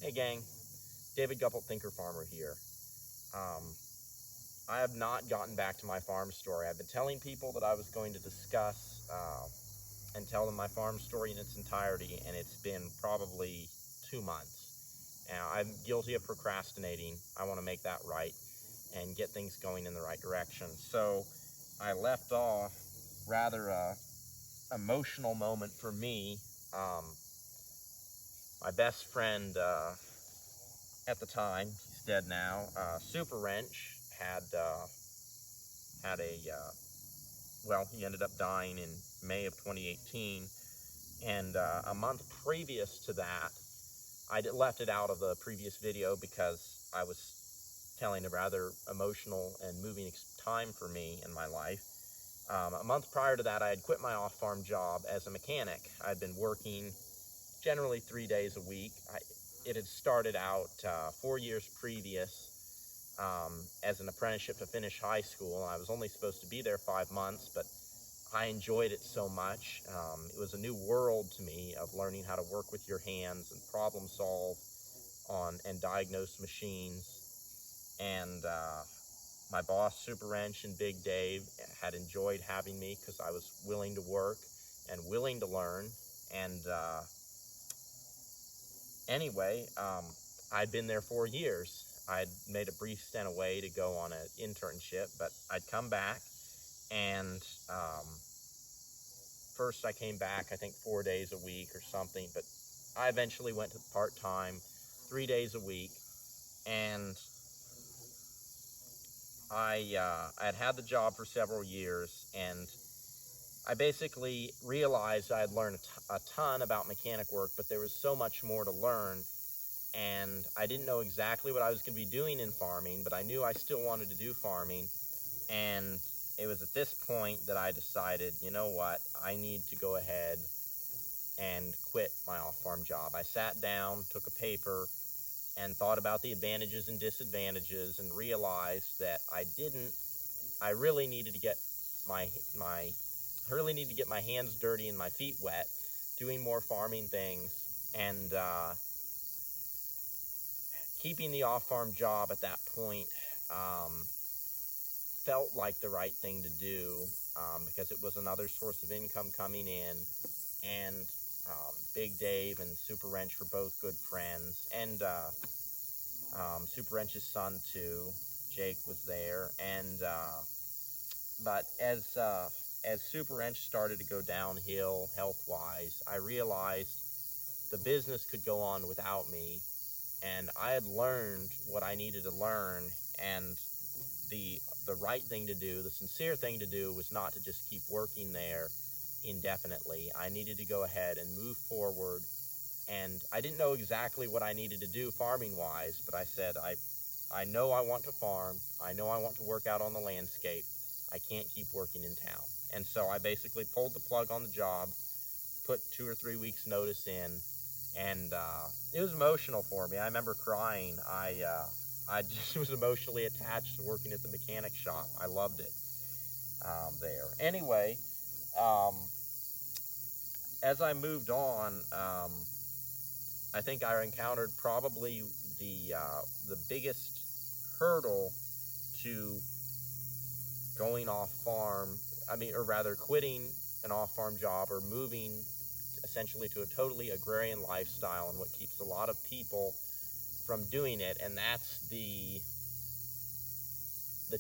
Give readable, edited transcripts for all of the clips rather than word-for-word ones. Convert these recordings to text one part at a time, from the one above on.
Hey gang, David Guppelt, Thinker Farmer here. I have not gotten back to my farm story. I've been telling people that I was going to discuss and tell them my farm story in its entirety, and it's been probably 2 months. Now, I'm guilty of procrastinating. I want to make that right and get things going in the right direction. So I left off rather emotional moment for me. My best friend at the time, he's dead now, Super Wrench had well, he ended up dying in May of 2018, and a month previous to that, I left it out of the previous video because I was telling a rather emotional and moving time for me in my life. A month prior to that, I had quit my off-farm job as a mechanic. I'd been working generally 3 days a week. It had started out 4 years previous as an apprenticeship to finish high school. I was only supposed to be there 5 months, but I enjoyed it so much. It was a new world to me of learning how to work with your hands and problem solve on and diagnose machines. And my boss, Super Wrench and Big Dave, had enjoyed having me because I was willing to work and willing to learn. And anyway, I'd been there 4 years. I'd made a brief stint away to go on an internship, but I'd come back, and first I came back, I think 4 days a week or something, but I eventually went to part-time, 3 days a week, and I had the job for several years, and I basically realized I had learned a ton about mechanic work, but there was so much more to learn, and I didn't know exactly what I was going to be doing in farming, but I knew I still wanted to do farming. And it was at this point that I decided, you know what, I need to go ahead and quit my off-farm job. I sat down, took a paper, and thought about the advantages and disadvantages, and realized that I really needed to get my hands dirty and my feet wet, doing more farming things, and keeping the off-farm job at that point felt like the right thing to do because it was another source of income coming in, and Big Dave and Super Wrench were both good friends, and Super Wrench's son too, Jake, was there, and but as Super Wrench started to go downhill health-wise, I realized the business could go on without me, and I had learned what I needed to learn, and the right thing to do, the sincere thing to do, was not to just keep working there indefinitely. I needed to go ahead and move forward, and I didn't know exactly what I needed to do farming-wise, but I said, I know I want to farm, I know I want to work out on the landscape, I can't keep working in town. And so I basically pulled the plug on the job, put 2 or 3 weeks notice in, and it was emotional for me. I remember crying. I just was emotionally attached to working at the mechanic shop. I loved it there. Anyway, as I moved on, I think I encountered probably the biggest hurdle to going off farm. Or rather, quitting an off-farm job or moving essentially to a totally agrarian lifestyle, and what keeps a lot of people from doing it, and that's the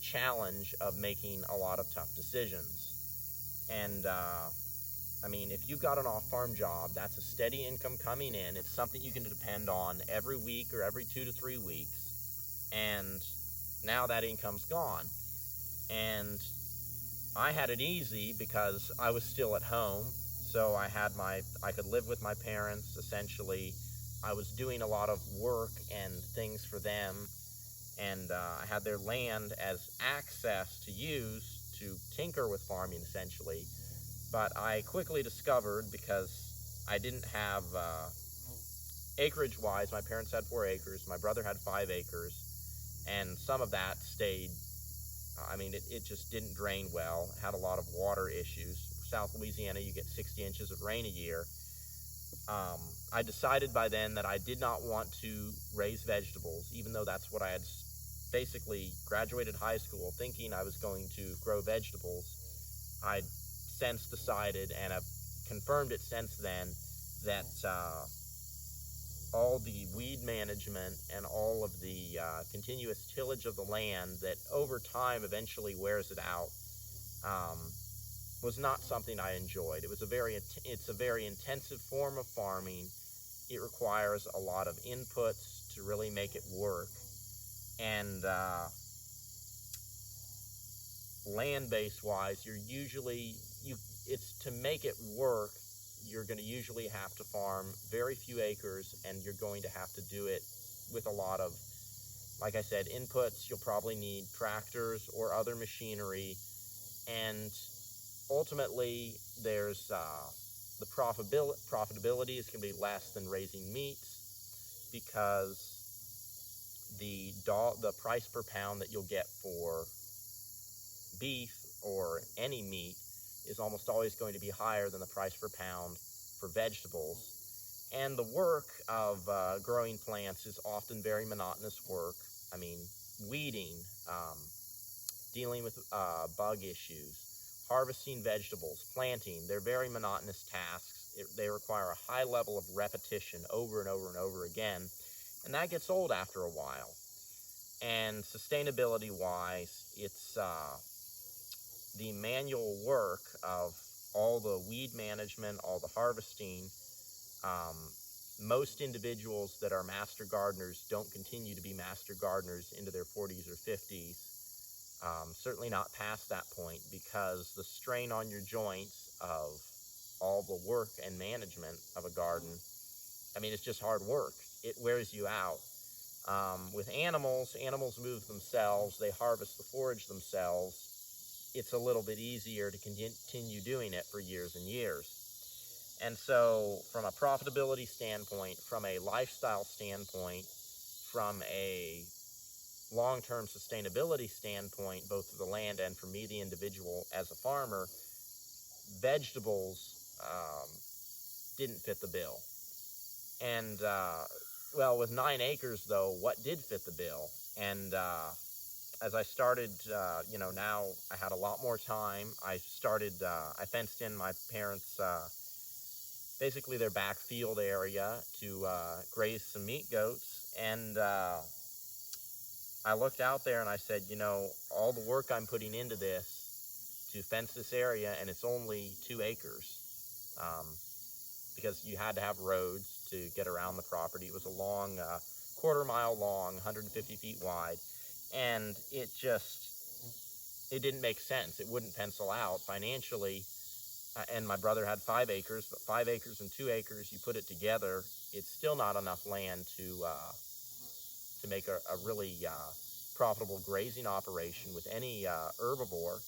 challenge of making a lot of tough decisions. And if you've got an off-farm job, that's a steady income coming in. It's something you can depend on every week or every 2 to 3 weeks, and now that income's gone. And I had it easy because I was still at home, so I could live with my parents, essentially. I was doing a lot of work and things for them, and I had their land as access to use to tinker with farming, essentially. But I quickly discovered, because I didn't have, acreage-wise, my parents had 4 acres, my brother had 5 acres, and some of that stayed, it just didn't drain well. It had a lot of water issues. South Louisiana, you get 60 inches of rain a year. I decided by then that I did not want to raise vegetables, even though that's what I had basically graduated high school thinking I was going to grow vegetables. I since decided, and have confirmed it since then, that all the weed management and all of the continuous tillage of the land that over time eventually wears it out um, was not something I enjoyed. It's a very intensive form of farming. It requires a lot of inputs to really make it work, and land base wise, it's to make it work. You're going to usually have to farm very few acres, and you're going to have to do it with a lot of, like I said, inputs. You'll probably need tractors or other machinery, and ultimately there's the profitability is going to be less than raising meats, because the price per pound that you'll get for beef or any meat is almost always going to be higher than the price per pound for vegetables. And the work of growing plants is often very monotonous work. I mean, weeding, dealing with bug issues, harvesting vegetables, planting, they're very monotonous tasks. They require a high level of repetition over and over and over again, and that gets old after a while. And sustainability-wise, it's the manual work of all the weed management, all the harvesting. Um, Most individuals that are master gardeners don't continue to be master gardeners into their 40s or 50s. Certainly not past that point, because the strain on your joints of all the work and management of a garden, I mean, it's just hard work. It wears you out. With animals move themselves, they harvest the forage themselves. It's a little bit easier to continue doing it for years and years. And so from a profitability standpoint, from a lifestyle standpoint, from a long-term sustainability standpoint, both for the land and for me, the individual as a farmer, vegetables didn't fit the bill. And well, with 9 acres though, what did fit the bill? And as I started, now I had a lot more time. I fenced in my parents' basically their back field area to graze some meat goats, and I looked out there and I said, all the work I'm putting into this to fence this area, and it's only 2 acres, because you had to have roads to get around the property. It was a long, quarter-mile long, 150 feet wide, and it didn't make sense. It wouldn't pencil out financially. And my brother had 5 acres, but 5 acres and 2 acres, you put it together, it's still not enough land to make a really profitable grazing operation with any herbivore.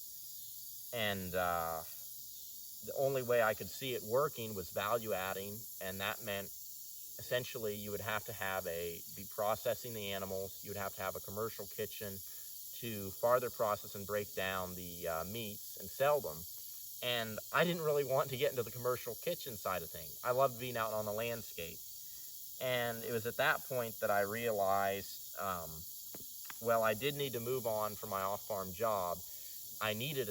And the only way I could see it working was value adding, and that meant essentially you would have to be processing the animals. You would have to have a commercial kitchen to farther process and break down the meats and sell them. And I didn't really want to get into the commercial kitchen side of things. I loved being out on the landscape. And it was at that point that I realized, well, I did need to move on from my off-farm job. I needed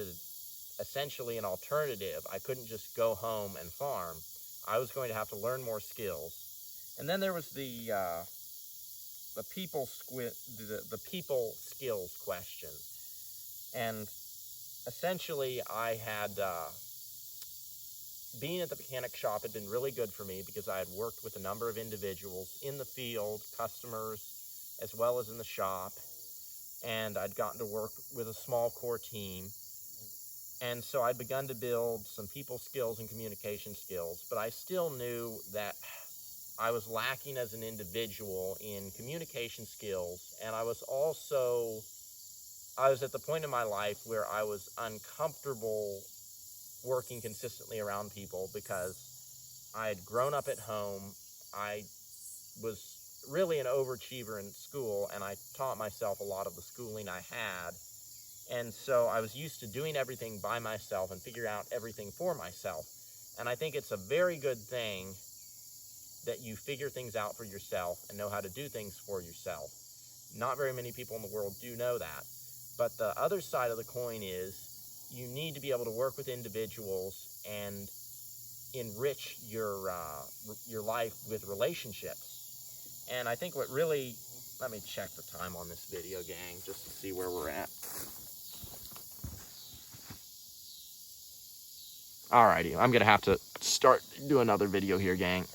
essentially an alternative. I couldn't just go home and farm. I was going to have to learn more skills. And then there was the people skills question. And essentially, I had, being at the mechanic shop had been really good for me, because I had worked with a number of individuals in the field, customers, as well as in the shop, and I'd gotten to work with a small core team. And so I'd begun to build some people skills and communication skills, but I still knew that I was lacking as an individual in communication skills, and I was at the point in my life where I was uncomfortable working consistently around people, because I had grown up at home. I was really an overachiever in school, and I taught myself a lot of the schooling I had. And so I was used to doing everything by myself and figuring out everything for myself. And I think it's a very good thing that you figure things out for yourself and know how to do things for yourself. Not very many people in the world do know that. But the other side of the coin is you need to be able to work with individuals and enrich your life with relationships. And I think what really, let me check the time on this video, gang, just to see where we're at. Alrighty, I'm gonna have to start do another video here, gang.